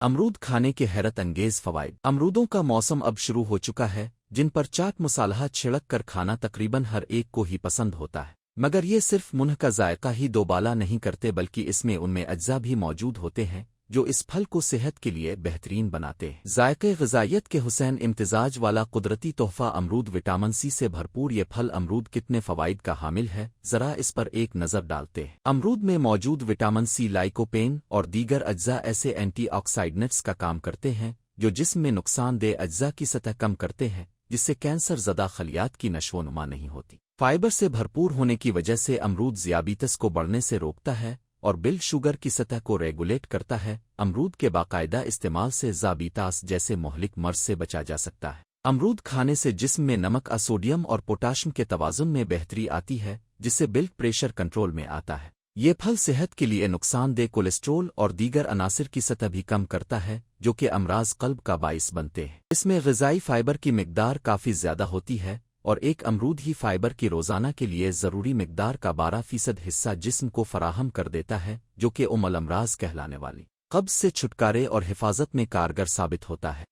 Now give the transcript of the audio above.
अमरूद खाने के हैरत अंगेज फवाइद। अमरूदों का मौसम अब शुरू हो चुका है, जिन पर चाट मसाला छिड़क कर खाना तकरीबन हर एक को ही पसंद होता है। मगर ये सिर्फ मुंह का जायका ही दोबाला नहीं करते, बल्कि इसमें उनमें अज्जा भी मौजूद होते हैं जो इस फल को सेहत के लिए बेहतरीन बनाते हैं। जायके ग़िज़ाइयत के हुसैन इम्तिजाज वाला कुदरती तोहफा अमरूद विटामिन सी से भरपूर ये फल अमरूद कितने फ़वाइद का हामिल है, ज़रा इस पर एक नज़र डालते हैं। अमरूद में मौजूद विटामिन सी लाइकोपेन और दीगर अज्जा ऐसे एंटीऑक्सीडेंट्स का काम करते हैं जो जिस्म में नुकसानदेह अज्जा की सतह कम करते हैं, जिससे कैंसर ज़दा खलियात की नशोनुमा नहीं होती। फाइबर से भरपूर होने की वजह से अमरूद ज़ियाबितस को बढ़ने से रोकता है और ब्लड शुगर की सतह को रेगुलेट करता है। अमरूद के बाकायदा इस्तेमाल से ज़ाबितास जैसे मोहलिक मर्ज से बचा जा सकता है। अमरूद खाने से जिस्म में नमक, सोडियम और पोटाशियम के तवाज़ुन में बेहतरी आती है, जिससे ब्लड प्रेशर कंट्रोल में आता है। ये फल सेहत के लिए नुकसानदेह कोलेस्ट्रोल और दीगर अनासिर की सतह भी कम करता है, जो कि अमराज क़ल्ब का बाइस बनते हैं। इसमें ग़िज़ाई फाइबर की मिकदार काफ़ी ज़्यादा होती है और एक अमरूद ही फाइबर की रोज़ाना के लिए ज़रूरी मिकदार का 12% हिस्सा जिस्म को फराहम कर देता है, जो कि अमराज कहलाने वाली क़ब्ज़ से छुटकारे और हिफाजत में कारगर साबित होता है।